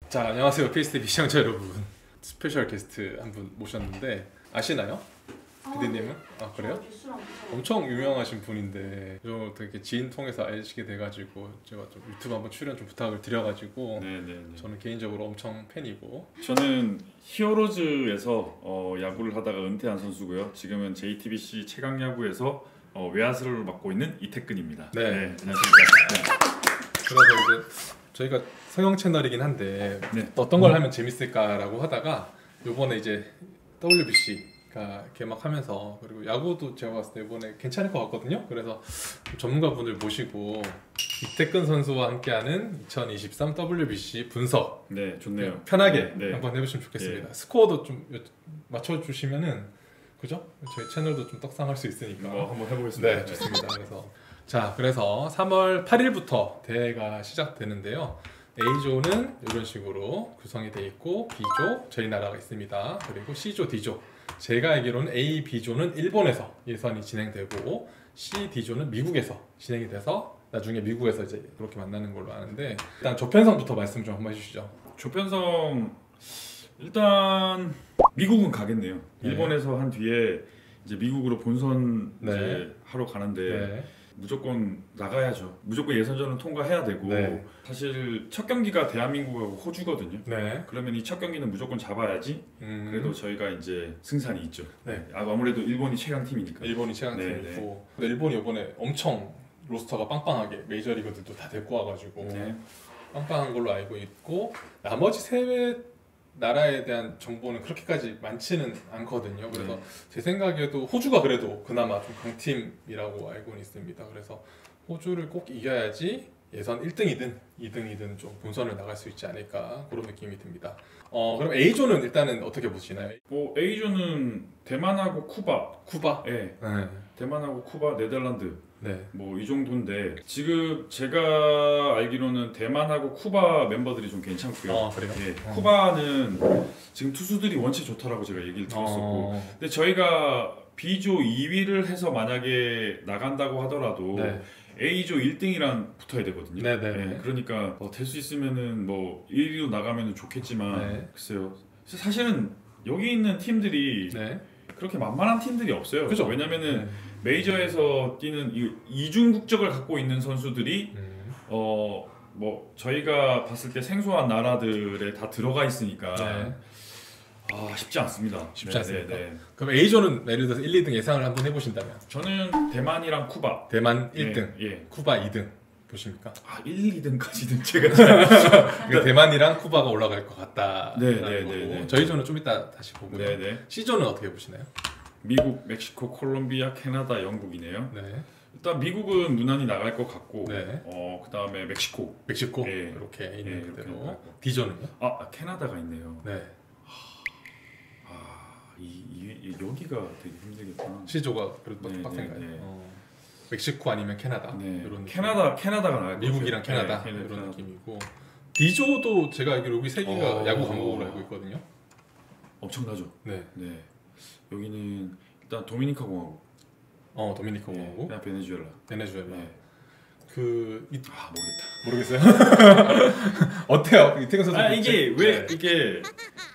자, 안녕하세요. PSTV 시청자 여러분. 스페셜 게스트 한 분 모셨는데 아시나요? 피디님은? 아, 그래요? 엄청 유명하신 분인데 저 되게 지인 통해서 알시게 돼가지고 제가 좀 유튜브 한번 출연 좀 부탁을 드려가지고 저는 개인적으로 엄청 팬이고. 저는 히어로즈에서 야구를 하다가 은퇴한 선수고요. 지금은 JTBC 최강야구에서 외야수를 맡고 있는 이태근입니다. 네. 안녕하십니까. 그래서 이제 저희가 성형 채널이긴 한데 어떤 걸 하면 재밌을까라고 하다가 요번에 이제 WBC가 개막하면서 그리고 야구도 제가 봤을 때 이번에 괜찮을 것 같거든요. 그래서 전문가분을 모시고 이태근 선수와 함께하는 2023 WBC 분석 네, 좋네요. 편하게 한번 해보시면 좋겠습니다. 스코어도 좀 맞춰주시면은 그죠? 저희 채널도 좀 떡상할 수 있으니까 한번 해보겠습니다. 네, 좋습니다. 그래서 3월 8일부터 대회가 시작되는데요. A조는 이런 식으로 구성이 되어 있고 B조 저희 나라가 있습니다. 그리고 C조, D조 제가 알기로는 A, B조는 일본에서 예선이 진행되고 C, D조는 미국에서 진행이 돼서 나중에 미국에서 이제 그렇게 만나는 걸로 아는데 일단 조편성부터 말씀 좀 한번 해주시죠. 조편성 일단 미국은 가겠네요. 네. 일본에서 한 뒤에 이제 미국으로 본선 네. 이제 하러 가는데 네. 무조건 나가야죠. 무조건 예선전은 통과해야 되고 네. 사실 첫 경기가 대한민국하고 호주거든요. 네. 그러면 이 첫 경기는 무조건 잡아야지. 그래도 저희가 이제 승산이 있죠. 네. 아무래도 일본이 최강 팀이니까. 일본이 최강팀이고 근데 일본이 이번에 엄청 로스터가 빵빵하게 메이저리거들도 다 데리고 와가지고 빵빵한 걸로 알고 있고 나머지 세 나라에 대한 정보는 그렇게까지 많지는 않거든요. 그래서 제 생각에도 호주가 그래도 그나마 좀 강팀이라고 알고는 있습니다. 그래서 호주를 꼭 이겨야지 예선 1등이든 2등이든 좀 본선을 나갈 수 있지 않을까 그런 느낌이 듭니다. 그럼 A조는 일단은 어떻게 보시나요? A조는 대만하고 쿠바. 네. 대만하고 쿠바, 네덜란드. 네. 뭐 이 정도인데 지금 제가 알기로는 대만하고 쿠바 멤버들이 좀 괜찮고요. 그래요? 예, 쿠바는 지금 투수들이 원체 좋다라고 제가 얘기를 들었었고 근데 저희가 B조 2위를 해서 만약에 나간다고 하더라도 A조 1등이랑 붙어야 되거든요. 예, 그러니까 될 수 있으면은 뭐 1위로 나가면 좋겠지만 글쎄요. 사실은 여기 있는 팀들이 그렇게 만만한 팀들이 없어요. 그죠? 왜냐면은 메이저에서 뛰는 이중 국적을 갖고 있는 선수들이 뭐 저희가 봤을 때 생소한 나라들에 다 들어가 있으니까 쉽지 않습니다. 쉽지 않습니다. 그럼 A조는 예를 들어서 1, 2등 예상을 한번 해보신다면? 저는 대만이랑 쿠바. 대만 1등, 쿠바 2등 보십니까? 1, 2등까지는 제가 그러니까 대만이랑 쿠바가 올라갈 것 같다. 저희 조는 좀 이따 다시 보고요. C조는 어떻게 보시나요? 미국, 멕시코, 콜롬비아, 캐나다, 영국이네요. 일단 미국은 무난히 나갈 것 같고 그 다음에 멕시코 이렇게 있는 그대로. D조는요? 캐나다가 있네요. 여기가 되게 힘들겠구나. C조가 그래도 빡센가요? 멕시코 아니면 캐나다 이런 캐나다가 나갈 미국이랑 캐나다 이런 느낌이고 D조도 제가 알기로 여기 세 개가 야구 강국으로 알고 있거든요. 엄청나죠. 여기는 일단 도미니카 공화국. 도미니카 공화국. 베네수엘라. 모르겠어요. 어때요? 이태근 선수. 이게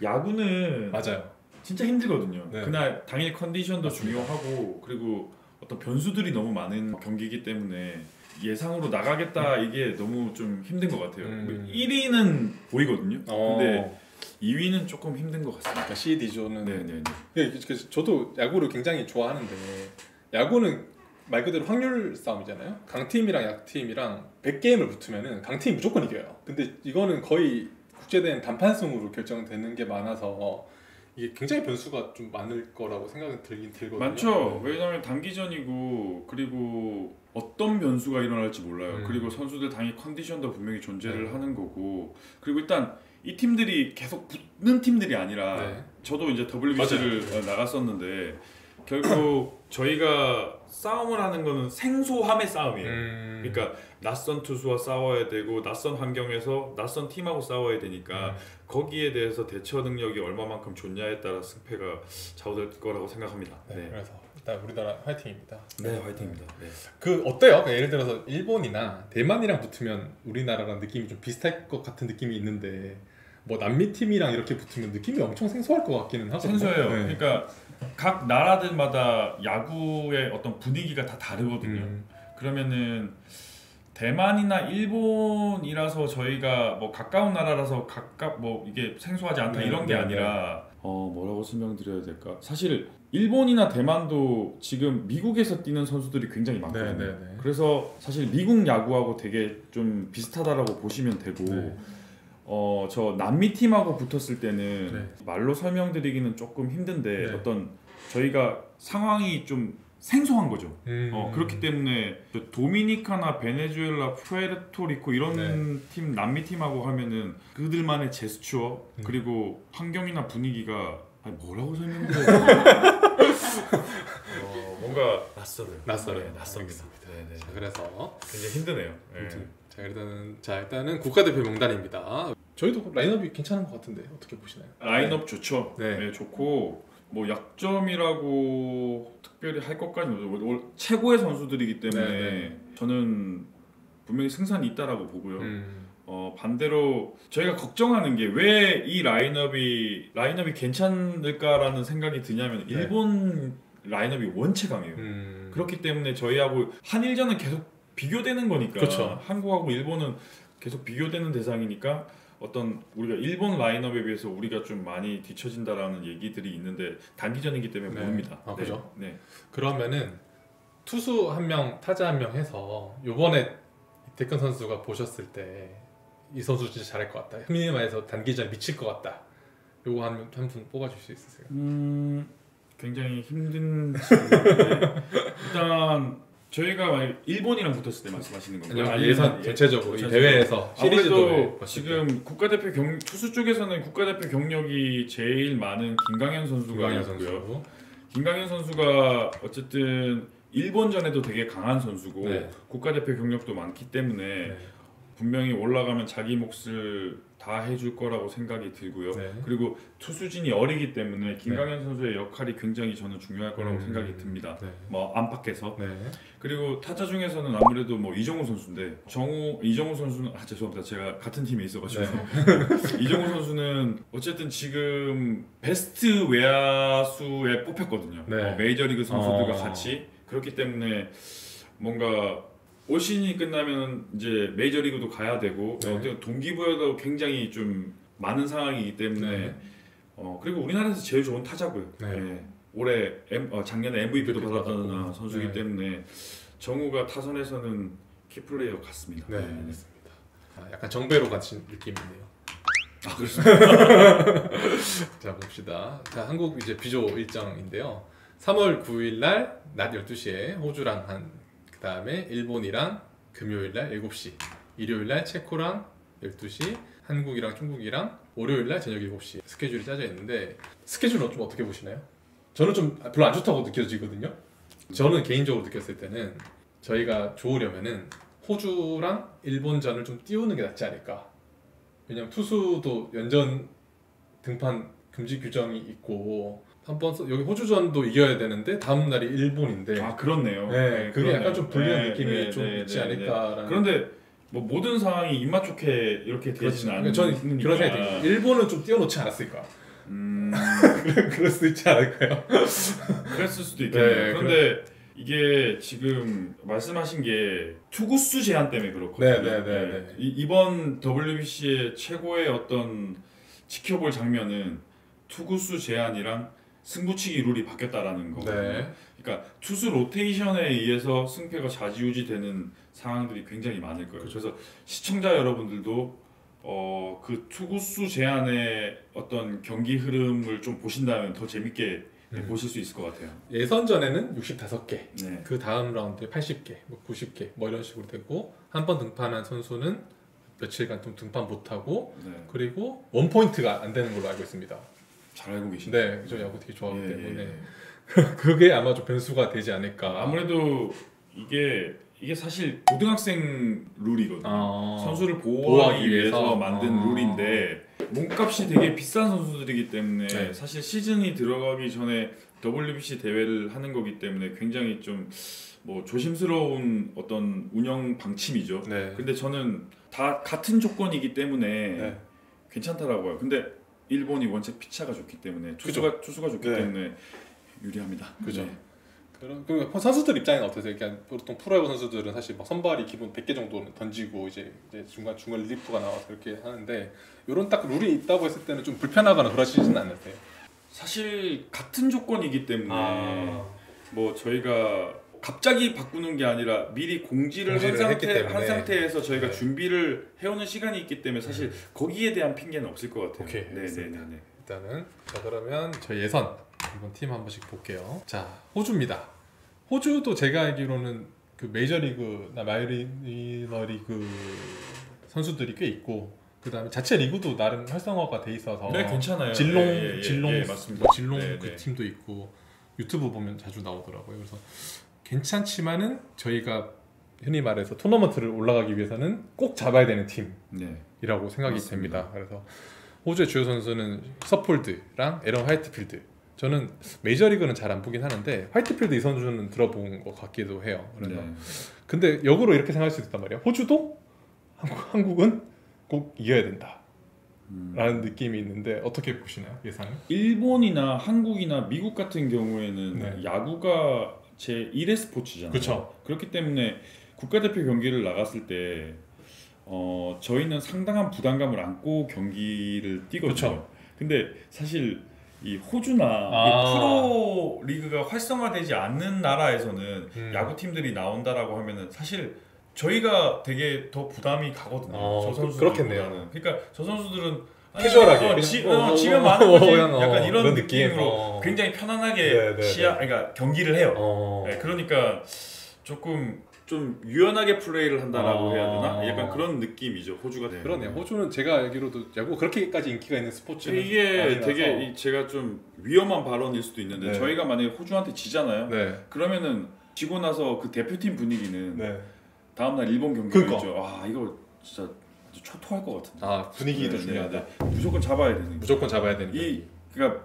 야구는 맞아요. 진짜 힘들거든요. 그날 당일 컨디션도 중요하고 그리고 어떤 변수들이 너무 많은 경기이기 때문에 예상으로 나가겠다 이게 너무 좀 힘든 것 같아요. 1위는 보이거든요. 근데 2위는 조금 힘든 것 같습니다. C, D조는 저도 야구를 굉장히 좋아하는데 야구는 말 그대로 확률 싸움이잖아요. 강팀이랑 약팀이랑 100게임을 붙으면은 강팀이 무조건 이겨요. 근데 이거는 거의 국제대회 단판승으로 결정되는 게 많아서 이게 굉장히 변수가 좀 많을 거라고 생각이 들거든요. 많죠. 왜냐하면 단기전이고 그리고 어떤 변수가 일어날지 몰라요. 그리고 선수들 당연히 컨디션도 분명히 존재를 하는 거고 그리고 일단 이 팀들이 계속 붙는 팀들이 아니라 저도 이제 WBC를 나갔었는데 결국 저희가 싸움을 하는 거는 생소함의 싸움이에요. 그러니까 낯선 투수와 싸워야 되고 낯선 환경에서 낯선 팀하고 싸워야 되니까 거기에 대해서 대처 능력이 얼마만큼 좋냐에 따라 승패가 좌우될 거라고 생각합니다. 그래서 일단 우리나라 화이팅입니다. 화이팅입니다. 그 어때요? 예를 들어서 일본이나 대만이랑 붙으면 우리나라랑 느낌이 좀 비슷할 것 같은 느낌이 있는데 뭐 남미 팀이랑 이렇게 붙으면 느낌이 엄청 생소할 것 같기는 하거든요. 생소해요. 네. 그러니까 각 나라들마다 야구의 어떤 분위기가 다 다르거든요. 그러면은 대만이나 일본이라서 저희가 뭐 가까운 나라라서 뭐 이게 생소하지 않다 네, 이런 게 아니라 뭐라고 설명드려야 될까? 사실 일본이나 대만도 지금 미국에서 뛰는 선수들이 굉장히 많거든요. 네, 네, 네. 그래서 사실 미국 야구하고 되게 좀 비슷하다라고 보시면 되고 네. 저 남미 팀하고 붙었을 때는 네. 말로 설명드리기는 조금 힘든데 네. 어떤 저희가 상황이 좀 생소한 거죠. 그렇기 때문에 도미니카나 베네수엘라, 푸에르토리코 이런 네. 팀 남미 팀하고 하면은 그들만의 제스처 그리고 환경이나 분위기가 뭐라고 설명드려야 되나? 뭔가 낯설어요. 낯설어요. 낯섭니다. 네. 자, 그래서 굉장히 힘드네요. 일단은 국가대표 명단입니다. 저희도 라인업이 괜찮은 것 같은데 어떻게 보시나요? 라인업 좋죠. 네. 네, 좋고 뭐 약점이라고 특별히 할 것까지는 최고의 선수들이기 때문에 네. 저는 분명히 승산이 있다라고 보고요. 반대로 저희가 걱정하는 게 왜 이 라인업이 괜찮을까라는 생각이 드냐면 네. 일본 라인업이 원체 강해요. 그렇기 때문에 저희하고 한일전은 계속 비교되는 거니까 그렇죠. 한국하고 일본은 계속 비교되는 대상이니까 어떤 우리가 일본 라인업에 비해서 우리가 좀 많이 뒤처진다라는 얘기들이 있는데 단기전이기 때문에 네. 모릅니다. 그죠? 네. 그러면은 투수 한 명, 타자 한 명 해서 요번에 이태근 선수가 보셨을 때 이 선수 진짜 잘할 것 같다. 흔히 말해서 단기전 미칠 것 같다. 요거 한 분 뽑아줄 수 있으세요? 굉장히 힘든 질문인데 일단 저희가 만약 일본이랑 붙었을 때 말씀하시는 건가요? 예선 전체적으로 이 대회에서 시리즈도 지금 국가대표 투수 쪽에서는 국가대표 경력이 제일 많은 김강현 선수가 있고요. 김강현 선수가 어쨌든 일본전에도 되게 강한 선수고 네. 국가대표 경력도 많기 때문에 네. 분명히 올라가면 자기 몫을 다 해줄 거라고 생각이 들고요. 네. 그리고 투수진이 어리기 때문에 김강현 선수의 역할이 굉장히 저는 중요할 거라고 생각이 듭니다. 네. 뭐 안팎에서. 네. 그리고 타자 중에서는 아무래도 뭐 이정우 선수인데 이정우 선수는 죄송합니다. 제가 같은 팀에 있어가지고 이정우 선수는 어쨌든 지금 베스트 외야수에 뽑혔거든요. 네. 메이저리그 선수들과 같이 그렇기 때문에 뭔가 올 시즌이 끝나면 이제 메이저리그도 가야 되고 네. 동기부여도 굉장히 좀 많은 상황이기 때문에 네. 그리고 우리나라에서 제일 좋은 타자고요. 네. 네. 올해 작년에 MVP도 받았던 받았고. 선수이기 네. 때문에 정우가 타선에서는 키플레이어 같습니다. 네, 알겠습니다. 약간 정배로 같은 느낌이네요. 그렇습니다. 자, 봅시다. 자, 한국 이제 비조 일정인데요. 3월 9일 날 낮 12시에 호주랑 그다음에 일본이랑 금요일 날 7시, 일요일 날 체코랑 12시, 한국이랑 중국이랑 월요일 날 저녁 7시 스케줄이 짜져 있는데 스케줄은 좀 어떻게 보시나요? 저는 좀 별로 안 좋다고 느껴지거든요. 저는 개인적으로 느꼈을 때는 저희가 좋으려면은 호주랑 일본전을 좀 띄우는 게 낫지 않을까. 왜냐면 투수도 연전 등판 금지 규정이 있고 한번 여기 호주전도 이겨야 되는데 다음 날이 일본인데 그렇네요. 네, 그게 그러네요. 약간 좀 불리한 느낌이 좀 있지 않을까라는. 그런데 뭐 모든 상황이 입맛 좋게 이렇게 되지는 않는. 저는 그런 생각이 들어요. 일본은 좀 띄워놓지 않았을까. 그럴 수 있지 않을까요? 그랬을 수도 있겠네요. 네, 그런데 이게 지금 말씀하신 게 투구수 제한 때문에 그렇거든요. 네. 이번 WBC의 최고의 어떤 지켜볼 장면은 투구수 제한이랑 승부치기 룰이 바뀌었다라는 거거든요. 네. 그러니까 투수 로테이션에 의해서 승패가 좌지우지되는 상황들이 굉장히 많을 거예요. 그래서 시청자 여러분들도 그 투구수 제한의 어떤 경기 흐름을 좀 보신다면 더 재밌게 보실 수 있을 것 같아요. 예선전에는 65개, 네. 그 다음 라운드에 80개, 90개 뭐 이런 식으로 되고 한 번 등판한 선수는 며칠간 좀 등판 못하고 그리고 원 포인트가 안 되는 걸로 알고 있습니다. 잘 알고 계시네요. 네, 저 야구 되게 좋아하기 때문에 그게 아마 좀 변수가 되지 않을까. 아무래도 이게 사실 고등학생 룰이거든요. 선수를 보호하기 위해서 만든 룰인데 몸값이 되게 비싼 선수들이기 때문에 사실 시즌이 들어가기 전에 WBC 대회를 하는 거기 때문에 굉장히 좀 뭐 조심스러운 어떤 운영 방침이죠. 근데 저는 다 같은 조건이기 때문에 괜찮더라고요. 근데 일본이 원체 피차가 좋기 때문에 투수가 좋기 네. 때문에 유리합니다. 그죠. 네. 그럼 선수들 입장에는 어떠세요? 그러니까 보통 프로야구 선수들은 사실 막 선발이 기본 100개 정도는 던지고 이제 중간 릴리프가 나와서 이렇게 하는데 이런 딱 룰이 있다고 했을 때는 좀 불편하거나 그러시지는 않으세요? 사실 같은 조건이기 때문에 아. 뭐 저희가 갑자기 바꾸는 게 아니라 미리 공지를 했기 때문에. 한 상태에서 저희가 네. 준비를 해오는 시간이 있기 때문에 사실 거기에 대한 핑계는 없을 것 같아요. 오케이, 네, 알겠습니다. 네, 네, 네. 일단은 자 그러면 저희 예선 이번 팀 한 번씩 볼게요. 자 호주입니다. 호주도 제가 알기로는 그 메이저리그나 마이너리그 선수들이 꽤 있고 그 다음에 자체 리그도 나름 활성화가 돼 있어서 네, 괜찮아요. 진롱 맞습니다. 진롱 네, 그 네. 팀도 있고 유튜브 보면 자주 나오더라고요. 그래서 괜찮지만은 저희가 흔히 말해서 토너먼트를 올라가기 위해서는 꼭 잡아야 되는 팀이라고 네. 생각이 맞습니다. 됩니다. 그래서 호주의 주요 선수는 서폴드랑 에런 화이트필드. 저는 메이저리그는 잘 안 보긴 하는데 화이트필드 이 선수는 들어본 것 같기도 해요. 그래서 네. 근데 역으로 이렇게 생각할 수 있단 말이야. 호주도 한국은 꼭 이겨야 된다. 라는 느낌이 있는데 어떻게 보시나요? 예상은? 일본이나 한국이나 미국 같은 경우에는 네. 야구가 제 1의 스포츠잖아요. 그쵸. 그렇기 때문에 국가대표 경기를 나갔을 때 저희는 상당한 부담감을 안고 경기를 뛰거든요. 그쵸. 근데 사실 이 호주나 이 프로 리그가 활성화되지 않는 나라에서는 야구 팀들이 나온다라고 하면은 사실 저희가 되게 더 부담이 가거든요. 저 선수들 그렇겠네요. 그러니까 저 선수들은 캐주얼하게 지면 많은 거지. 그냥, 약간 이런 그런 느낌으로 굉장히 편안하게 그러니까 경기를 해요. 네, 그러니까 조금 좀 유연하게 플레이를 한다라고 해야 되나? 약간 그런 느낌이죠. 호주가. 네. 그러네요. 호주는 제가 알기로도 야구 그렇게까지 인기가 있는 스포츠는 이게 아니라서. 되게 제가 좀 위험한 발언일 수도 있는데 네. 저희가 만약에 호주한테 지잖아요. 네. 그러면은 지고 나서 그 대표팀 분위기는 네. 다음날 일본 경기를 그러니까. 있죠. 아 이거 진짜 초토할 것 같은데. 아 분위기도 네, 중요하다. 네, 네. 무조건 잡아야 되는. 무조건 잡아야 되는. 그러니까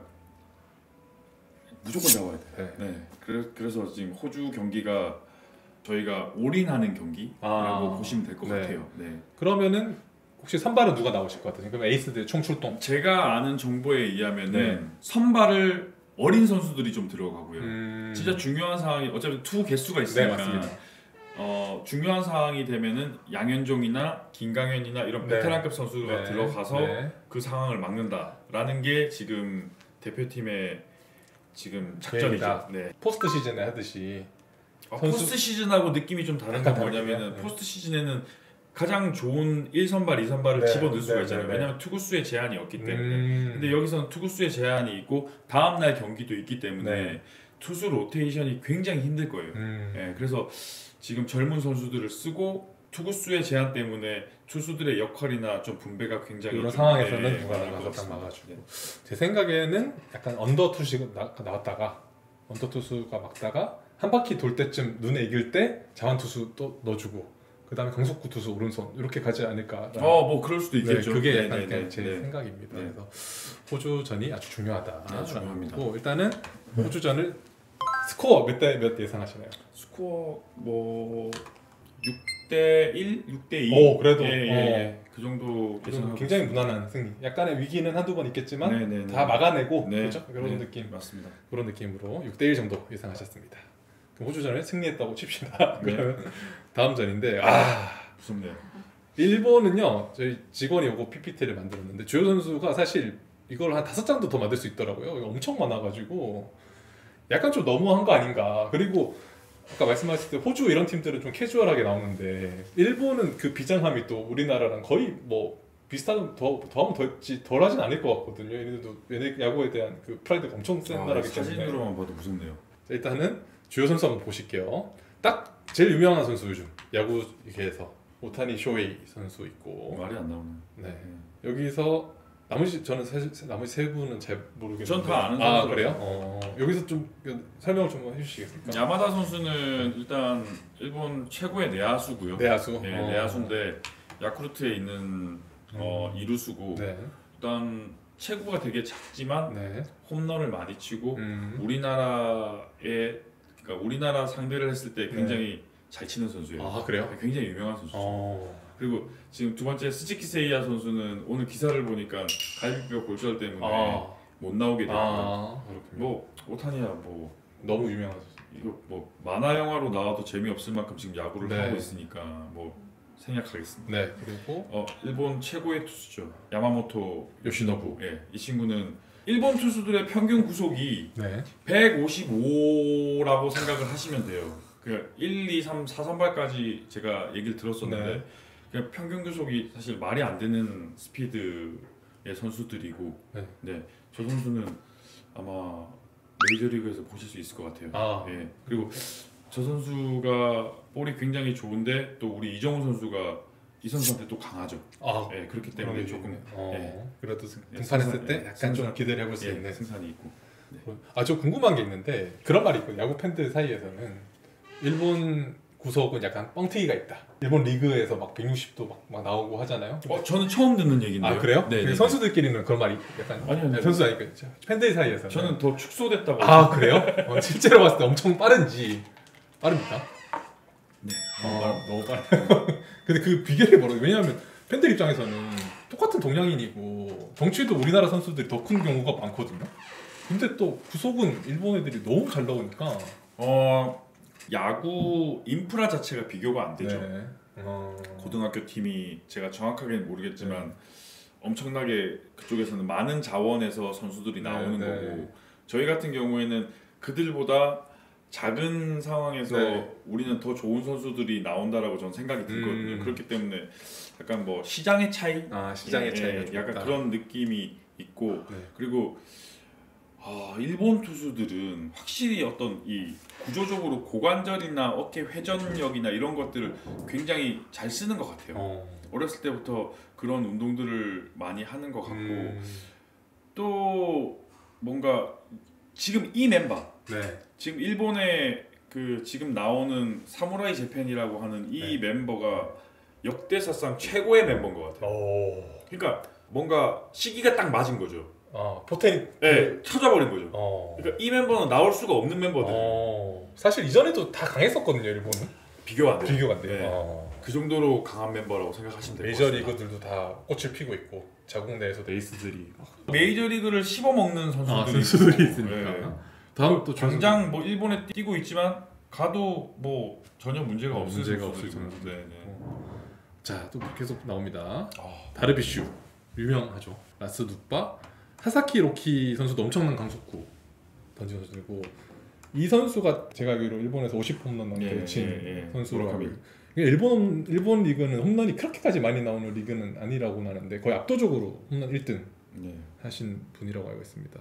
무조건 잡아야 돼. 네. 네. 그래서 지금 호주 경기가 저희가 올인하는 경기라고 보시면 될 것 네. 같아요. 네. 그러면은 혹시 선발은 누가 나오실 것 같아요? 그럼 에이스들 총출동. 제가 아는 정보에 의하면은 네. 선발을 어린 선수들이 좀 들어가고요. 진짜 진짜 중요한 상황이 어차피 투 개수가 네 있으니까 맞습니다. 중요한 상황이 되면은 양현종이나 김강현이나 이런 네. 베테랑급 선수가 네. 들어가서 네. 그 상황을 막는다라는 게 지금 대표팀의 지금 작전이죠. 계획이다. 네. 포스트 시즌에 하듯이 선수- 포스트 시즌하고 느낌이 좀 다른 건 약간 뭐냐면은 다르네요. 네. 포스트 시즌에는 가장 좋은 1선발, 2선발을 네. 집어넣을 수가 네, 있잖아요. 네, 네. 왜냐면 투구수의 제한이 없기 때문에. 근데 여기서는 투구수의 제한이 있고 다음날 경기도 있기 때문에 네. 투수 로테이션이 굉장히 힘들 거예요. 예, 그래서 지금 젊은 선수들을 쓰고 투구수의 제한 때문에 투수들의 역할이나 좀 분배가 굉장히 이런 좀, 상황에서는 예, 누가 많을 나가서 것 딱 같습니다. 막아주고. 네. 제 생각에는 약간 언더 투수가 나왔다가 언더 투수가 막다가 한 바퀴 돌 때쯤 눈에 익을 때 자완 투수 또 넣어주고 그 다음에 강속구 투수 오른손 이렇게 가지 않을까. 뭐 그럴 수도 네, 있겠죠. 그게 네, 약간 네, 네, 제 네. 생각입니다. 네. 그래서 호주전이 아주 중요하다. 네, 중요합니다. 고 일단은 호주전을 스코어 몇 대 몇 예상하시나요? 스코어 뭐 6대 1, 6대 2. 오, 그래도, 그 정도 그래서 예상하고 굉장히 있습니다. 무난한 승리. 약간의 위기는 한두 번 있겠지만 네, 네, 네. 다 막아내고 네. 그렇죠? 그런 네. 느낌. 맞습니다. 그런 느낌으로 6대1 정도 예상하셨습니다. 그럼 호주전을 승리했다고 칩시다. 네. 그러면 다음 전인데 무섭네요. 일본은요 저희 직원이 오고 PPT를 만들었는데 주요 선수가 사실 이걸 한 5장도 더 만들 수 있더라고요. 이거 엄청 많아가지고 약간 좀 너무한 거 아닌가. 그리고 아까 말씀하셨을 때 호주 이런 팀들은 좀 캐주얼하게 나오는데 일본은 그 비장함이 또 우리나라랑 거의 뭐 비슷한 더하면 덜 하진 않을 것 같거든요. 얘네들도 얘네 야구에 대한 그 프라이드가 엄청 센 나라기 때문에. 사진으로만 봐도 무섭네요. 자, 일단은 주요 선수 한번 보실게요. 딱 제일 유명한 선수 요즘 야구계에서 오타니 쇼헤이 선수 있고. 말이 안 나오네. 네. 여기서 나머지 저는 사실 나머지 세 분은 잘 모르겠는데. 전 다 아는 아 선수라서. 그래요? 여기서 좀 설명을 좀 해주시겠습니까? 야마다 선수는 일단 일본 최고의 내야수고요. 내야수. 네, 내야수인데 야쿠르트에 있는 이루수고 네. 일단 체구가 되게 작지만 네. 홈런을 많이 치고 우리나라 상대를 했을 때 굉장히 잘 치는 선수예요. 아 그래요? 굉장히 유명한 선수죠. 그리고 지금 두 번째 스즈키 세이야 선수는 오늘 기사를 보니까 갈비뼈 골절 때문에 못 나오게 됐고 뭐 오타니야 뭐 너무 유명하죠. 이거 뭐 만화 영화로 나와도 재미없을 만큼 지금 야구를 네. 하고 있으니까 뭐 생략하겠습니다. 네, 그리고 일본 최고의 투수죠. 야마모토 요시노부. 예, 이 친구는 일본 투수들의 평균 구속이 네. 155라고 생각을 하시면 돼요. 그 1, 2, 3, 4, 3발까지 제가 얘기를 들었었는데 네. 그냥 평균 구속이 사실 말이 안 되는 스피드의 선수들이고 네, 저 선수는 아마 메이저리그에서 보실 수 있을 것 같아요. 예, 그리고 저 선수가 볼이 굉장히 좋은데 또 우리 이정우 선수가 이 선수한테 또 강하죠. 예, 그렇기 때문에 조금 그래도 등판했을 때 약간 좀 기대를 해볼 수 있는 승산이 있고. 저 궁금한 게 있는데 그런 말이 있거든요. 야구 팬들 사이에서는 일본 구속은 약간 뻥튀기가 있다. 일본 리그에서 막 160도 막 나오고 하잖아요. 저는 처음 듣는 얘기인데요. 그래요? 네. 선수들끼리는 그런 말이 약간 아니요. 선수 아니까 팬들 사이에서는 저는 더 축소됐다고. 그래요? 실제로 봤을 때 엄청 빠른지 빠릅니까? 네. 너무 빠르. 근데 그 비결이 뭐라고? 왜냐하면 팬들 입장에서는 똑같은 동양인이고 덩치도 우리나라 선수들이 더 큰 경우가 많거든요. 근데 또 구속은 일본 애들이 너무 잘 나오니까 야구 인프라 자체가 비교가 안 되죠. 네. 고등학교 팀이 제가 정확하게는 모르겠지만 엄청나게 그쪽에서는 많은 자원에서 선수들이 나오는 거고 저희 같은 경우에는 그들보다 작은 상황에서 우리는 더 좋은 선수들이 나온다라고 저는 생각이 들거든요. 그렇기 때문에 약간 뭐 시장의 차이, 시장의 차이가 약간 있다. 그런 느낌이 있고 그리고 일본 투수들은 확실히 어떤 이 구조적으로 고관절이나 어깨 회전력이나 이런 것들을 굉장히 잘 쓰는 것 같아요. 어렸을 때부터 그런 운동들을 많이 하는 것 같고 또 뭔가 지금 이 멤버 지금 일본의 그 지금 나오는 사무라이 재팬이라고 하는 이 멤버가 역대사상 최고의 멤버인 것 같아요. 그러니까 뭔가 시기가 딱 맞은 거죠. 포텐이 찾아버린 거죠. 그러니까 이 멤버는 나올 수가 없는 멤버들. 사실 이전에도 다 강했었거든요, 일본은. 비교가 안 돼요. 비교가 안 돼요. 그 정도로 강한 멤버라고 생각하시면 돼요. 메이저리그들도 다 꽃을 피고 있고 자국 내에서도 에이스들이 메이저리그를 씹어먹는 선수들이 있으니까. 다음 또 당장 뭐 일본에 뛰고 있지만 가도 뭐 전혀 문제가 없을 선수들. 자, 또 계속 나옵니다. 다르비슈 유명하죠. 라스 누빠, 사사키 로키 선수도 엄청난 강속구 던지는 선수고 이 선수가 제가 알기로 일본에서 50홈런 넘게 친 선수로 알고 있어요. 일본 리그는 홈런이 그렇게까지 많이 나오는 리그는 아니라고 하는데 거의 압도적으로 홈런 1등 하신 분이라고 알고 있습니다.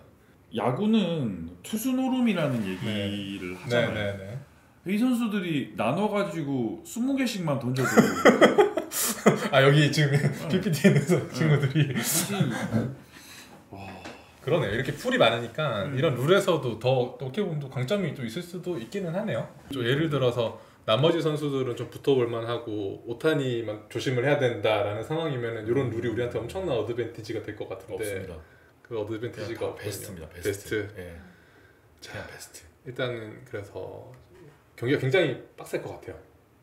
야구는 투수 노름이라는 얘기를 하잖아요. 이 선수들이 나눠가지고 20개씩만 던져도 여기 지금 PPT에 있는 친구들이 그러네요. 이렇게 풀이 많으니까 이런 룰에서도 더 어떻게 보면 또 강점이 또 있을 수도 있기는 하네요. 좀 예를 들어서 나머지 선수들은 좀 붙어볼 만하고 오타니만 조심을 해야 된다라는 상황이면은 이런 룰이 우리한테 엄청난 어드밴티지가 될 것 같은데 없습니다. 그 어드밴티지가 베스트입니다. 베스트. 자, 베스트. 일단은 그래서 경기가 굉장히 빡셀 것 같아요.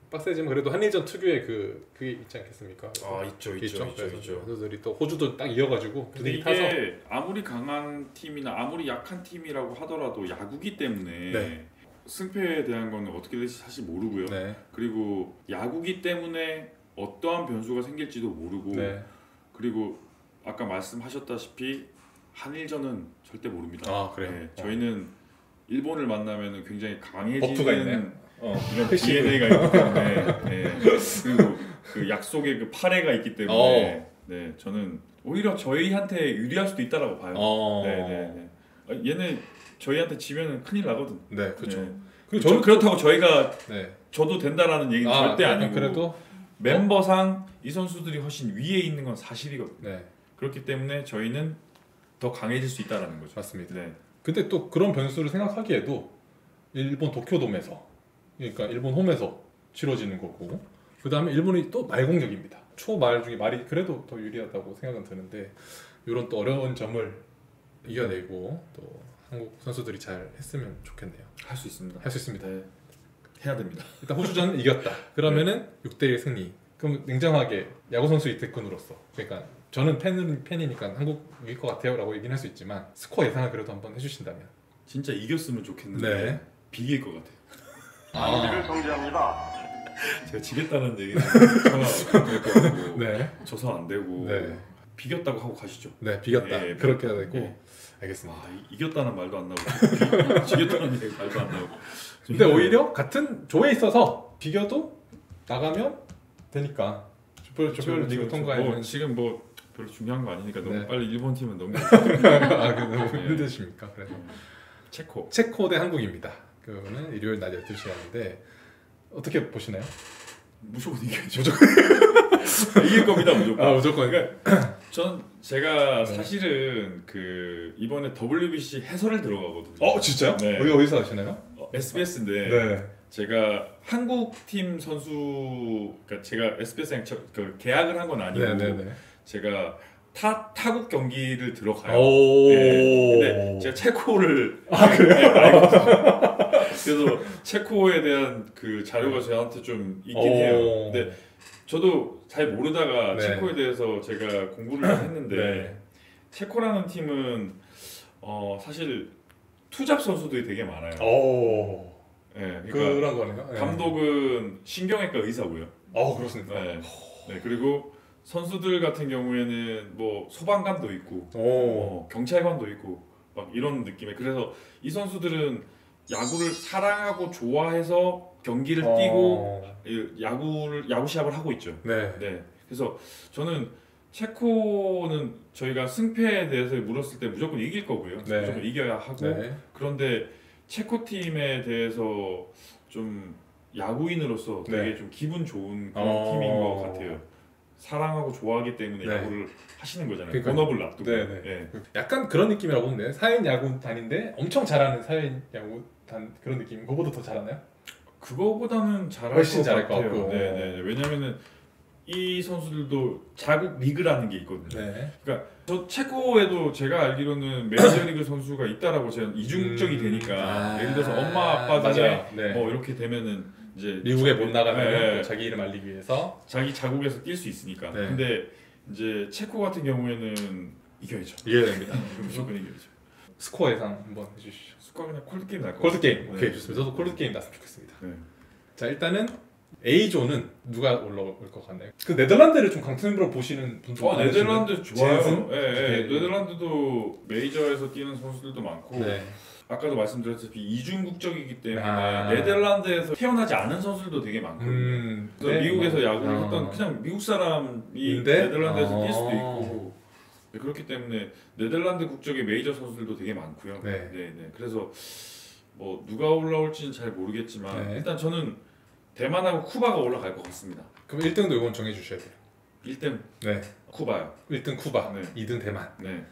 빡세지만 그래도 한일전 특유의 그게 있지 않겠습니까? 있죠. 선수들이 또 호주도 딱 이어가지고 근데 이게 타서. 아무리 강한 팀이나 아무리 약한 팀이라고 하더라도 야구기 때문에 승패에 대한 거는 어떻게 될지 사실 모르고요. 그리고 야구기 때문에 어떠한 변수가 생길지도 모르고 그리고 아까 말씀하셨다시피 한일전은 절대 모릅니다. 그래요? 저희는 일본을 만나면 굉장히 버프가 강해지는 있네. 이런 DNA가 있기 때문에 그리고 그 약속의 그 파레가 있기 때문에 저는 오히려 저희한테 유리할 수도 있다라고 봐요. 얘네 저희한테 지면은 큰일 나거든. 그렇죠. 그리고 저는 그렇다고 저희가 저도 된다라는 얘기는 절대 아니고 그래도 멤버상 이 선수들이 훨씬 위에 있는 건 사실이거든요. 그렇기 때문에 저희는 더 강해질 수 있다라는 거죠. 맞습니다. 근데 또 그런 변수를 생각하기에도 일본 도쿄돔에서 그러니까 일본 홈에서 치러지는 거고 그 다음에 일본이 또 말 공격입니다. 초말 중에 말이 그래도 더 유리하다고 생각은 드는데 이런 또 어려운 점을 이겨내고 또 한국 선수들이 잘 했으면 좋겠네요. 할 수 있습니다. 할 수 있습니다. 해야 됩니다. 일단 호주전은 이겼다. 그러면은 6대1 승리 그럼 냉정하게 야구 선수 이태근으로서, 그러니까 저는 팬이니까 한국 이길 것 같아요라고 얘기는 할 수 있지만 스코어 예상을 그래도 한번 해주신다면. 진짜 이겼으면 좋겠는데 네. 비길 것 같아요. 경기를 정지합니다. 제가 지겠다는 얘기는 전화 될것 같고 네. 져서 안 되고 네. 비겼다고 하고 가시죠. 네, 비겼다. 네, 그렇게 해야 되고. 네. 알겠습니다. 와, 이겼다는 말도 안 나오고 지겠다는 얘기 말도 안 나오고. 근데 오히려 같은 조에 있어서 비겨도 나가면 되니까 조별 리그 통과에는 지금 뭐 별로 중요한 거 아니니까 너무 네. 빨리 일본 팀은 넘겨. 아, 너무 네. 힘드십니까? 그래서 체코. 체코 대 한국입니다. 그거는 일요일 낮 12시간인데 어떻게 보시나요? 무조건 이겨야죠. 이길 겁니다 무조건. 아, 무조건. 그러니까 제가 네. 사실은 그 이번에 WBC 해설을 들어가거든요. 진짜요? 네. 어디서 하시나요? SBS인데 네. 제가 한국 팀 선수, 그러니까 제가 SBS랑 그 계약을 한 건 아니고 네네네. 제가 타국 경기를 들어가요. 오. 네. 근데 제가 체코를 그래요? 알거든요. 그래서 체코에 대한 그 자료가 저한테 좀 있긴 해요. 근데 저도 잘 모르다가 네. 체코에 대해서 제가 공부를 좀 했는데 네. 체코라는 팀은 사실 투잡 선수들이 되게 많아요. 오. 네, 그러니까 그런 거네요. 네. 감독은 신경외과 의사고요. 그렇습니까? 네. 네, 그리고 선수들 같은 경우에는 뭐 소방관도 있고 오. 경찰관도 있고 막 이런 느낌에, 그래서 이 선수들은 야구를 사랑하고 좋아해서 경기를 뛰고 야구 시합을 하고 있죠. 네. 네, 그래서 저는 체코는 저희가 승패에 대해서 물었을 때 무조건 이길 거고요. 네. 무조건 이겨야 하고. 네. 그런데 체코 팀에 대해서 좀 야구인으로서 되게 네. 좀 기분 좋은 그런 팀인 것 같아요. 사랑하고 좋아하기 때문에 네. 야구를 하시는 거잖아요. 그러니까요. 본업을 놔두고. 네네. 예. 약간 그런 느낌이라고 보면 돼요. 사회인 야구단인데 엄청 잘하는 사회인 야구단 그런 느낌. 그거보다 더 잘하나요? 그거보다는 잘할 훨씬 것 잘할 것 같아요. 같고. 네네. 왜냐면은 이 선수들도 자국 리그라는 게 있거든요. 네. 그러니까 저 체코에도 제가 알기로는 메이저리그 선수가 있다라고 제가 이중국적이 되니까 예를 들어서 엄마 아빠들이 맞아요. 네. 뭐 이렇게 되면은 이제 미국에 못 나가면 네. 자기 이름 알리기 위해서. 자기 자국에서 뛸 수 있으니까. 네. 근데 이제 체코 같은 경우에는 이겨야죠. 이겨야 됩니다. 무조건 이겨야죠. 스코어 예상 한번 해주시죠. 스코어 그냥 콜드 게임 날 거. 콜드 게임. 네. 오케이, 좋습니다. 저도 콜드 게임 났으면 좋겠습니다. 네. 자, 일단은 A조는 누가 올라올 것 같나요? 그 네덜란드를 좀 강팀으로 보시는 분도 많으시는데. 네덜란드 좋아요. 젠슨? 예, 예. 네. 네덜란드도 메이저에서 뛰는 선수들도 많고. 네. 아까도 말씀드렸다시피 이중국적이기 때문에 아. 네덜란드에서 태어나지 않은 선수들도 되게 많거든요. 그래서 네. 미국에서 야구를 어. 했던 그냥 미국 사람이 인데? 네덜란드에서 뛸 수도 어. 있고. 네, 그렇기 때문에 네덜란드 국적의 메이저 선수들도 되게 많고요. 네. 네. 그래서 뭐 누가 올라올지는 잘 모르겠지만 네. 일단 저는 대만하고 쿠바가 올라갈 것 같습니다. 그럼 1등도 이건 정해주셔야 돼요. 1등 네. 쿠바요. 1등 쿠바, 네. 2등 대만. 네.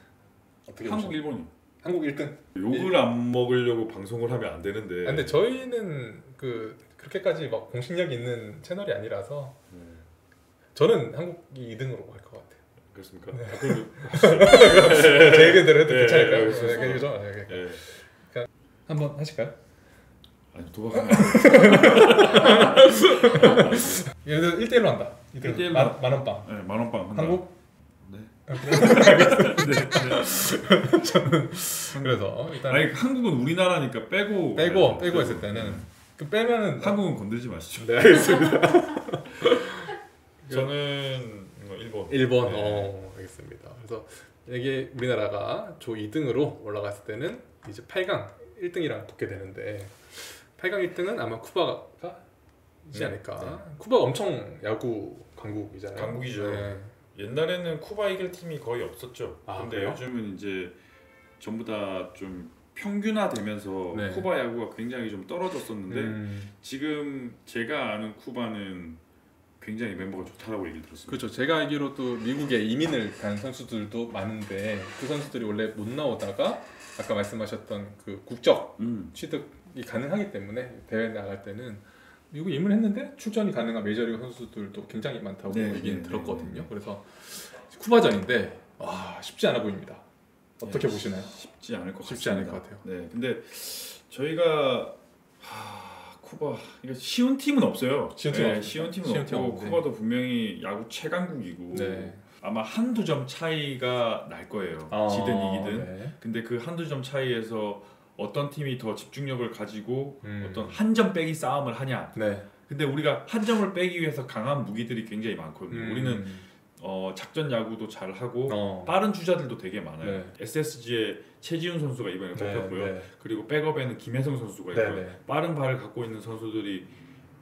어떻게 한국 보시나요? 일본이. 한국 1등. 욕을 안 먹으려고 방송을 하면 안 되는데. 근데 저희는 그렇게까지 막 공신력 있는 채널이 아니라서 네. 저는 한국이 2등으로 갈 것 같아요. 그렇습니까? 네. 아, 그럼 제 의견대로 해도 네, 괜찮을까요? 네, 네, 네, 그죠? 네, 네. 예. 한번 하실까요? 아니 도박하면 예를 들어 1대1로 한다. 1대1로. 만원빵. 네, 만원빵 한다. 한국? 네. 저는 그래서 일단 아니 한국은 우리나라니까 빼고 했을 때는 그 빼면은 한국은 건들지 마시죠. 네, 알겠습니다. 저는 일본. 일본. 네. 알겠습니다. 그래서 이게 우리나라가 조 2등으로 올라갔을 때는 이제 8강 1등이랑 붙게 되는데 8강 1등은 아마 쿠바가 이지 네. 않을까. 네. 쿠바가 엄청 야구 강국이잖아요. 강국이죠. 네. 옛날에는 쿠바 이길 팀이 거의 없었죠. 아, 근데 그래요? 요즘은 이제 전부 다 좀 평균화되면서 네. 쿠바 야구가 굉장히 좀 떨어졌었는데 음, 지금 제가 아는 쿠바는 굉장히 멤버가 좋다라고 얘기를 들었습니다. 그렇죠. 제가 알기로 또 미국에 이민을 간 선수들도 많은데 그 선수들이 원래 못 나오다가 아까 말씀하셨던 그 국적 취득이 가능하기 때문에 대회 나갈 때는 미국 이민했는데 출전이 가능한 메이저리그 선수들도 굉장히 많다고 네, 얘기는 네, 들었거든요. 네. 그래서 쿠바전인데 쉽지 않아 보입니다. 어떻게 보시나요? 쉽지 않을 것 쉽지 같습니다. 않을 것 같아요. 네, 근데 저희가 쿠바 이게 쉬운 팀은 없어요. 쉬운 팀 없습니다. 쉬운 팀은 쉬운 팀 없고 없는데. 쿠바도 분명히 야구 최강국이고 네. 아마 한두 점 차이가 날 거예요. 지든 이기든. 네. 근데 그 한두 점 차이에서 어떤 팀이 더 집중력을 가지고 음. 어떤 한 점 빼기 싸움을 하냐. 네. 근데 우리가 한 점을 빼기 위해서 강한 무기들이 굉장히 많거든요. 우리는 음. 작전 야구도 잘 하고 어. 빠른 주자들도 되게 많아요. 네. SSG에 최지훈 선수가 이번에 뽑혔고요. 네. 그리고 백업에는 김혜성 선수가 있고요. 네. 네. 빠른 발을 갖고 있는 선수들이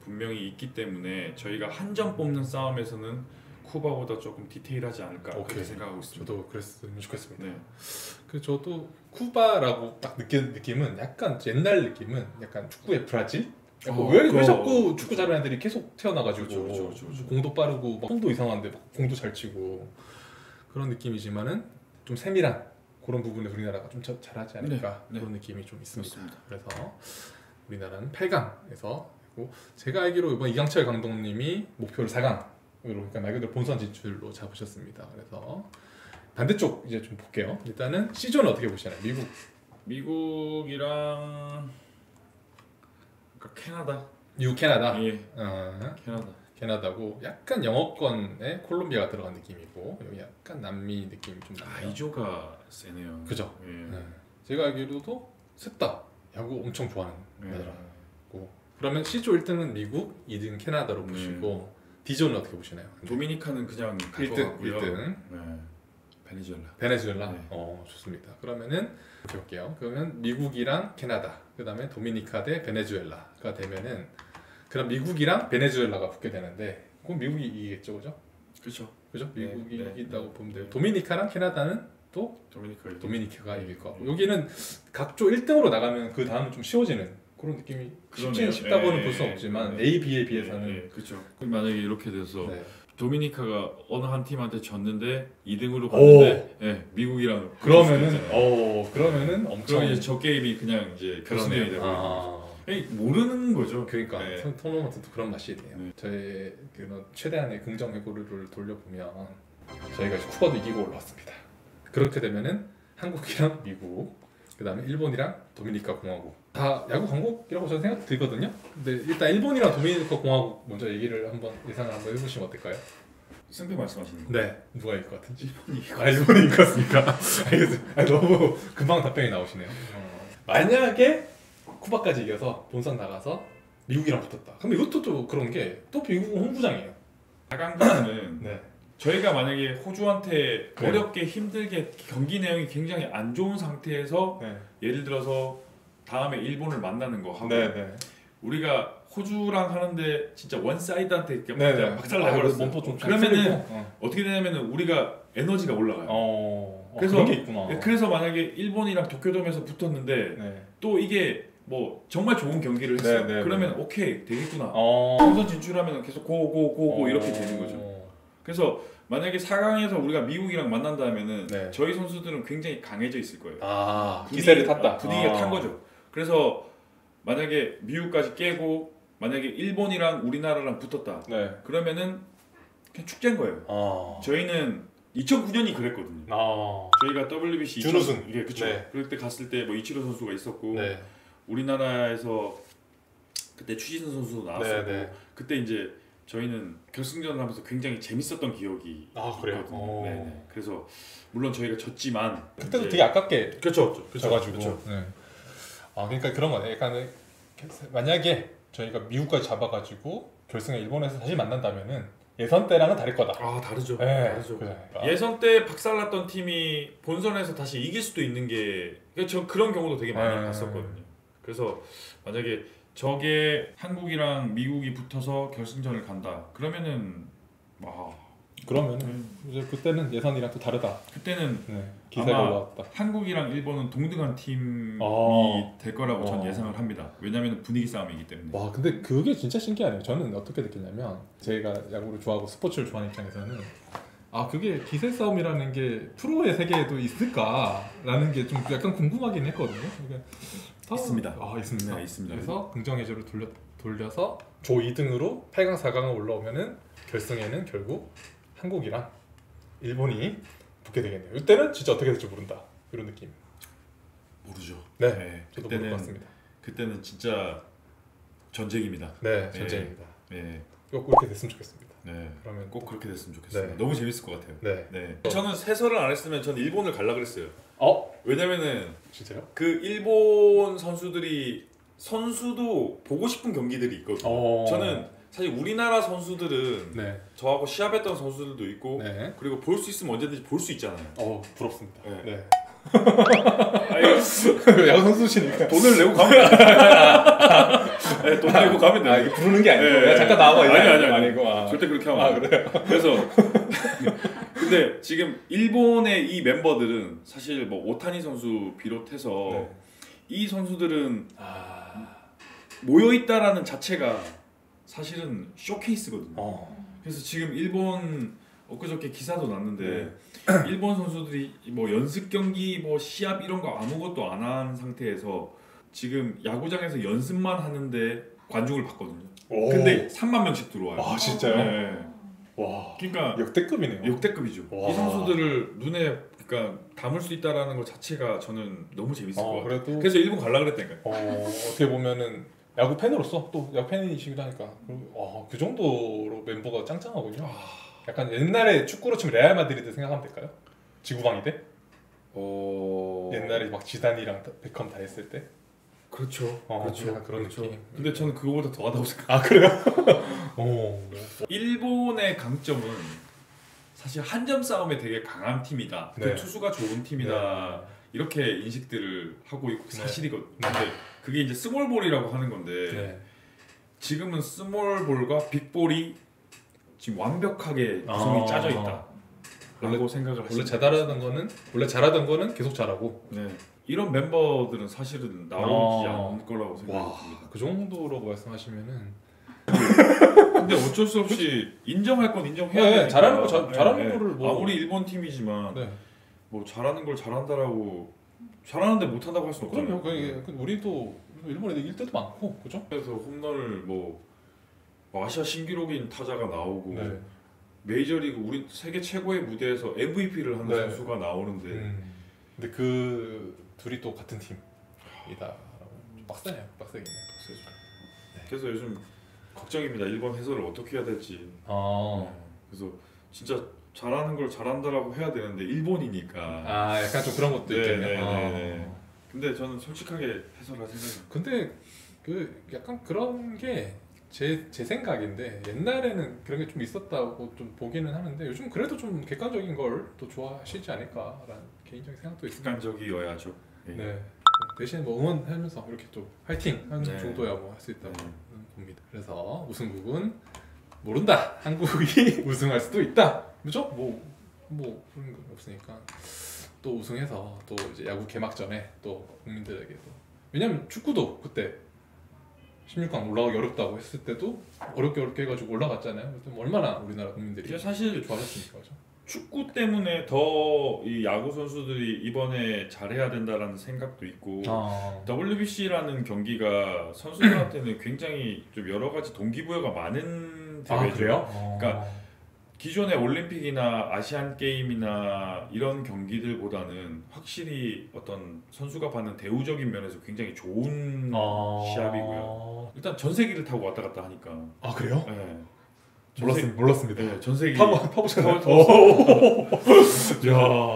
분명히 있기 때문에 저희가 한 점 뽑는 싸움에서는 쿠바보다 조금 디테일하지 않을까 오케이. 그렇게 생각하고 있습니다. 저도 그랬으면 좋겠습니다. 네. 그 저도 쿠바라고 딱 느끼는 느낌은 약간 옛날 느낌은 약간 축구의 브라질? 왜 자꾸 축구 잘하는 애들이 계속 태어나가지고 그렇죠. 공도 빠르고 막 손도 이상한데 막 공도 잘 치고 그런 느낌이지만은 좀 세밀한 그런 부분에 우리나라가 좀 잘하지 않을까 네. 그런 느낌이 좀 있습니다. 맞습니다. 그래서 우리나라는 8강에서 그리고 제가 알기로 이번 이강철 감독님이 목표를 4강으로 그러니까 말 그대로 본선 진출로 잡으셨습니다. 그래서 반대쪽 이제 좀 볼게요. 일단은 시즌은 어떻게 보시나요? 미국이랑 그러니까 캐나다. 미국 캐나다. 예. 어, 캐나다. 캐나다고 약간 영어권에 콜롬비아가 들어간 느낌이고 여기 약간 남미 느낌이 좀 나요. 이조가 세네요. 그죠? 예. 네. 제가 알기로도 셋 다 야구 엄청 좋아하는 예. 나라고. 그러면 C조 1등은 미국, 2등 캐나다로 보시고 D조는 어떻게 보시나요? 도미니카는 그냥 갈 것 1등, 같고요. 1등 네. 베네수엘라. 베네수엘라. 네. 좋습니다. 그러면은 이렇게 볼게요. 그러면 미국이랑 캐나다, 그다음에 도미니카 대 베네수엘라가 되면은 그럼 미국이랑 베네수엘라가 붙게 되는데 그럼 미국이 이기겠죠, 그죠? 그렇죠. 그죠? 네, 미국이 네, 이긴다고 네. 보면 돼요. 도미니카랑 캐나다는 또 도미니카가 이길 거 같고 여기는 각조 1등으로 나가면 그 다음은 좀 쉬워지는 그런 느낌이 그러네요. 쉽다고는 예, 볼 수 예, 없지만 예. A, B에 비해서는 그렇죠. 만약에 이렇게 돼서 네. 도미니카가 어느 한 팀한테 졌는데 2등으로 갔는데 예, 미국이랑 그러면은 엄청 그럼 이제 저 게임이 그냥 이제 결승전이 되고 모르는 거죠. 그러니까 네. 토너먼트도 그런 맛이 있네요. 네. 저의 최대한의 긍정 회고를 돌려보면 저희가 이제 쿠바도 이기고 올라왔습니다. 그렇게 되면은 한국이랑 미국, 그 다음에 일본이랑 도미니카 공화국 다 야구 강국이라고 저는 생각 들거든요. 근데 일단 일본이랑 도미니카 공화국 먼저 얘기를 예상을 한번 해보시면 어떨까요? 승패 말씀하시는 거. 네, 누가 이길 것 같은지. 일본이 이길 것 같습니까? 알겠습니다. 너무 금방 답변이 나오시네요. 만약에 쿠바까지 이겨서 본선 나가서 미국이랑 붙었다. 그럼 이것도 또 그런 게 또 미국은 홈구장이에요. 4강전은 네. 저희가 만약에 호주한테 네. 어렵게 힘들게 경기 내용이 굉장히 안 좋은 상태에서 네. 예를 들어서 다음에 일본을 만나는 거 하고 네. 우리가 호주랑 하는데 진짜 원사이드한테 이렇게 네. 박살 나버렸어요. 몸도 좀 그러면은 어떻게 되냐면은 우리가 에너지가 올라가요. 그래서 그런 게 있구나. 그래서 만약에 일본이랑 도쿄돔에서 붙었는데 네. 또 이게 뭐 정말 좋은 경기를 했어. 네, 네, 그러면 네. 오케이 되겠구나. 본선 진출하면 계속 고고고고 이렇게 되는 거죠. 그래서 만약에 4강에서 우리가 미국이랑 만난다면은 네. 저희 선수들은 굉장히 강해져 있을 거예요. 기세를 탔다. 분위기가 탄 거죠. 그래서 만약에 미국까지 깨고 만약에 일본이랑 우리나라랑 붙었다. 네. 그러면은 그냥 축제인 거예요. 저희는 2009년이 그랬거든요. 저희가 WBC 준우승. 이게 그쵸. 네. 그럴 때 갔을 때 뭐 이치로 선수가 있었고 네. 우리나라에서 그때 추진수 선수도 나왔었고 네. 그때 이제 저희는 결승전을 하면서 굉장히 재밌었던 기억이 그래요. 있거든요. 네네. 그래서 물론 저희가 졌지만 그때도 이제 되게 아깝게 그렇죠. 져가지고. 그렇죠. 네. 그러니까 그런 거네. 약간 만약에 저희가 미국까지 잡아가지고 결승에 일본에서 다시 만난다면은 예선 때랑은 다를 거다. 다르죠. 네. 다르죠. 그래. 예선 때 박살났던 팀이 본선에서 다시 이길 수도 있는 게 저 그런 경우도 되게 많이 봤었거든요. 그래서 만약에 저게 한국이랑 미국이 붙어서 결승전을 간다. 그러면은 그러면은 이제 그때는 예선이랑 또 다르다. 그때는 기세가 아마 올라왔다. 한국이랑 일본은 동등한 팀이 될 거라고 전 예상을 합니다. 왜냐하면 분위기 싸움이기 때문에. 와 근데 그게 진짜 신기하네요. 저는 어떻게 느꼈냐면 제가 야구를 좋아하고 스포츠를 좋아하는 입장에서는 그게 기세 싸움이라는 게 프로의 세계에도 있을까라는 게 좀 약간 궁금하긴 했거든요. 있습니다. 있습니다. 네, 있습니다. 그래서 긍정의조를 돌려서 조 2등으로 8강 4강을 올라오면은 결승에는 결국 한국이랑 일본이 붙게 되겠네요. 이때는 진짜 어떻게 될지 모른다. 이런 느낌. 모르죠. 네. 저도 모를 그때는 것 같습니다. 그때는 진짜 전쟁입니다. 네, 전쟁입니다. 네. 꼭 그렇게 됐으면 좋겠습니다. 네. 그러면 꼭 그렇게 됐으면 좋겠어요. 네. 너무 재밌을 것 같아요. 네. 네. 저는 해설을 안 했으면 전 일본을 갈라 그랬어요. 왜냐면은 진짜요? 그 일본 선수도 보고 싶은 경기들이 있거든요. 저는 사실 우리나라 선수들은 네. 저하고 시합했던 선수들도 있고 네. 그리고 볼 수 있으면 언제든지 볼 수 있잖아요. 부럽습니다. 네. 네. 아니, 야구 선수시니까 돈을 내고 가면 네, 돈 내고 가면 돼요. 이게 부르는 게 아니고 네, 야, 잠깐 나와봐. 아니. 아니고 절대 그렇게 하면 안 돼요. 그래요? 그래서 근데 지금 일본의 이 멤버들은 사실 뭐 오타니 선수 비롯해서 네. 이 선수들은 모여 있다라는 자체가 사실은 쇼케이스거든요. 그래서 지금 일본 엊그저께 기사도 났는데 일본 선수들이 뭐 연습 경기 뭐 시합 이런 거 아무것도 안 한 상태에서 지금 야구장에서 연습만 하는데 관중을 받거든요. 근데 3만 명씩 들어와요. 아 진짜요? 네. 와 그러니까 역대급이네요. 역대급이죠. 와. 이 선수들을 눈에 그러니까 담을 수 있다라는 것 자체가 저는 너무 재밌을 것 같아요. 그래서 일본 갈라 그랬다니까요. 어떻게 보면은 야구 팬으로서 또 야구 팬이시기도 하니까 그 정도로 멤버가 짱짱하군요. 약간 옛날에 축구로 치면 레알 마드리드 생각하면 될까요? 지구방위 대? 옛날에 막 지단이랑 베컴 다 했을 때? 그렇죠. 약간 그런 느낌. 근데 저는 그거보다 더하다고 생각해요. 그래요? 일본의 강점은 사실 한 점 싸움에 되게 강한 팀이다. 네. 그 투수가 좋은 팀이다. 이렇게 인식들을 하고 있고 사실이거든요. 근데 그게 이제 스몰볼이라고 하는 건데 지금은 스몰볼과 빅볼이 지금 완벽하게 구성이 짜져 있다. 라고 생각을 하시면 원래 잘하던 거는 계속 잘하고. 네. 이런 멤버들은 사실은 나오지 않을 거라고 생각합니다. 그 정도로 말씀하시면은 근데 어쩔 수 없이 인정할 건 인정해야 되니까. 잘하는 거를 뭐 아무리 일본 팀이지만 뭐 잘하는 걸 잘한다라고 잘하는데 못한다고 할 수 없잖아요. 그럼요. 우리도 일본 애들 1대도 많고 그죠? 그래서 홈런을 뭐 아시아 신기록인 타자가 나오고 메이저리그 우리 세계 최고의 무대에서 MVP를 하는 선수가 나오는데 근데 그 둘이 또 같은 팀이다. 빡세네요. 빡세죠. 그래서 요즘 걱정입니다. 일본 해설을 어떻게 해야 될지. 그래서 진짜 잘하는 걸 잘한다라고 해야 되는데 일본이니까. 약간 좀 그런 것도 있겠네요. 근데 저는 솔직하게 해설할 생각은. 근데 그 약간 그런 게 제 생각인데 옛날에는 그런 게 좀 있었다고 좀 보기는 하는데 요즘 그래도 좀 객관적인 걸 또 좋아하시지 않을까라는 개인적인 생각도 있습니다. 객관적이어야죠. 대신 뭐 응원하면서 이렇게 또 파이팅 하는 정도야 뭐 할 수 있다고 봅니다. 그래서 우승국은 모른다. 한국이 우승할 수도 있다. 그죠? 뭐 그런 건 없으니까 또 우승해서 또 이제 야구 개막전에 또 국민들에게 또 왜냐면 축구도 그때 16강 올라가기 어렵다고 했을 때도 어렵게 해가지고 올라갔잖아요. 그래서 얼마나 우리나라 국민들이 사실 좋아했으니까 그죠? 축구 때문에 더 이 야구 선수들이 이번에 잘해야 된다라는 생각도 있고 WBC라는 경기가 선수들한테는 굉장히 좀 여러 가지 동기부여가 많은 대회죠. 그래요? 그러니까 기존의 올림픽이나 아시안 게임이나 이런 경기들보다는 확실히 어떤 선수가 받는 대우적인 면에서 굉장히 좋은 시합이고요. 일단 전세기를 타고 왔다 갔다 하니까. 그래요? 네. 몰랐습니다. 네, 전세기 타보셨나요?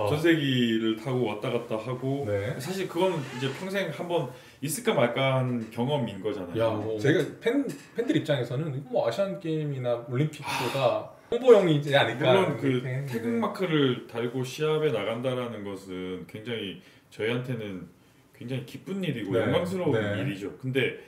전세기를 타고 왔다 갔다 하고 사실 그건 이제 평생 한번 있을까 말까한 경험인 거잖아요. 제가 팬들 입장에서는 뭐 아시안 게임이나 올림픽보다 홍보용이지 않을까. 물론 그 태극 마크를 달고 시합에 나간다라는 것은 굉장히 저희한테는 굉장히 기쁜 일이고 영광스러운 일이죠. 근데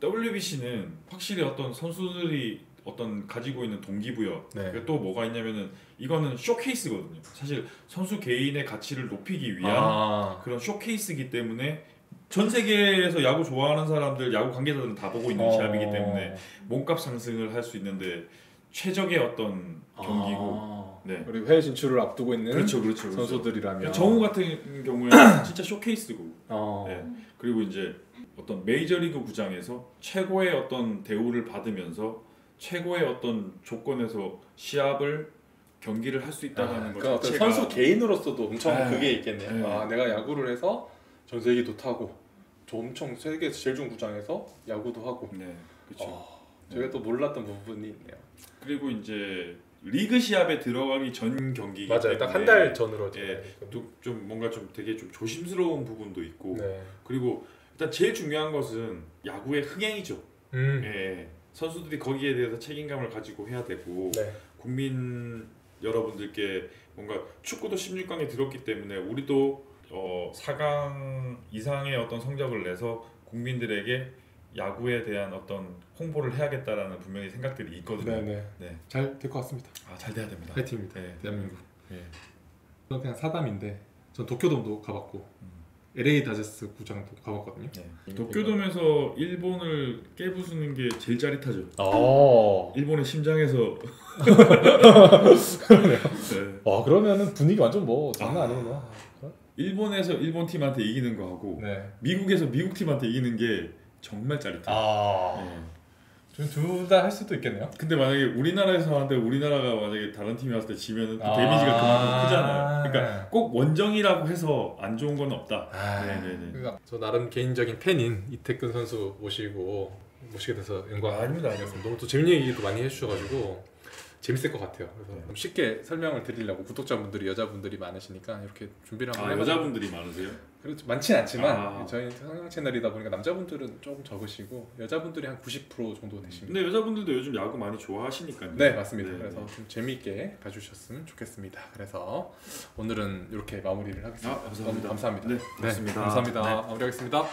WBC는 확실히 어떤 선수들이 어떤 가지고 있는 동기부여 또 뭐가 있냐면은 이거는 쇼케이스거든요. 사실 선수 개인의 가치를 높이기 위한 그런 쇼케이스이기 때문에 전 세계에서 야구 좋아하는 사람들, 야구 관계자들은 다 보고 있는 시합이기 때문에 몸값 상승을 할 수 있는데 최적의 어떤 경기고 그리고 해외 진출을 앞두고 있는 그렇죠. 선수들이라면 정우 같은 경우에는 진짜 쇼케이스고 그리고 이제 어떤 메이저리그 구장에서 최고의 어떤 대우를 받으면서 최고의 어떤 조건에서 경기를 할 수 있다는 것 그러니까 자체가 선수 개인으로서도 엄청 그게 있겠네요. 내가 야구를 해서 전세기도 타고 저 엄청 세계 제일 좋은 구장에서 야구도 하고 그렇죠. 제가 또 몰랐던 부분이 있네요. 그리고 이제 리그 시합에 들어가기 전 경기이기 맞아요. 딱 한 때문에 달 전으로 예, 좀 뭔가 좀 되게 좀 조심스러운 부분도 있고 네. 그리고 일단 제일 중요한 것은 야구의 흥행이죠. 예, 선수들이 거기에 대해서 책임감을 가지고 해야 되고 네. 국민 여러분들께 뭔가 축구도 16강에 들었기 때문에 우리도 4강 이상의 어떤 성적을 내서 국민들에게 야구에 대한 어떤 홍보를 해야겠다라는 분명히 생각들이 있거든요. 네네. 네. 잘 될 것 같습니다. 잘 돼야 됩니다. 파이팅입니다. 네, 대한민국. 예. 저는 그냥 사담인데 전 도쿄돔도 가봤고 LA 다저스 구장도 가봤거든요. 네. 도쿄돔에서 일본을 깨부수는 게 제일 짜릿하죠. 일본의 심장에서. 네. 그러면은 분위기 완전 뭐 장난 아니구나. 일본에서 일본 팀한테 이기는 거하고 네. 미국에서 미국 팀한테 이기는 게 정말 짜릿해요. 네. 둘 다 할 수도 있겠네요. 근데 만약에 우리나라에서 하는데 우리나라가 만약에 다른 팀이 왔을 때 지면은 그 데미지가 그만큼 크잖아요. 그러니까 꼭 원정이라고 해서 안 좋은 건 없다. 네네네. 그러니까 저 나름 개인적인 팬인 이태근 선수 모시게 돼서 영광. 아닙니다. 너무 또 재밌는 얘기도 많이 해주셔가지고 재밌을 것 같아요. 그래서 좀 쉽게 설명을 드리려고 구독자분들이 여자분들이 많으시니까 이렇게 준비를 한번 해봤어요. 여자분들이 많으세요? 그렇죠. 많지는 않지만 저희 성형 채널이다 보니까 남자분들은 조금 적으시고 여자분들이 한 90% 정도 되십니다. 근데 여자분들도 요즘 야구 많이 좋아하시니까요. 네, 맞습니다. 네, 그래서 좀 재미있게 봐주셨으면 좋겠습니다. 그래서 오늘은 이렇게 마무리를 하겠습니다. 감사합니다. 너무 감사합니다. 네, 고맙습니다. 감사합니다. 네. 마무리하겠습니다.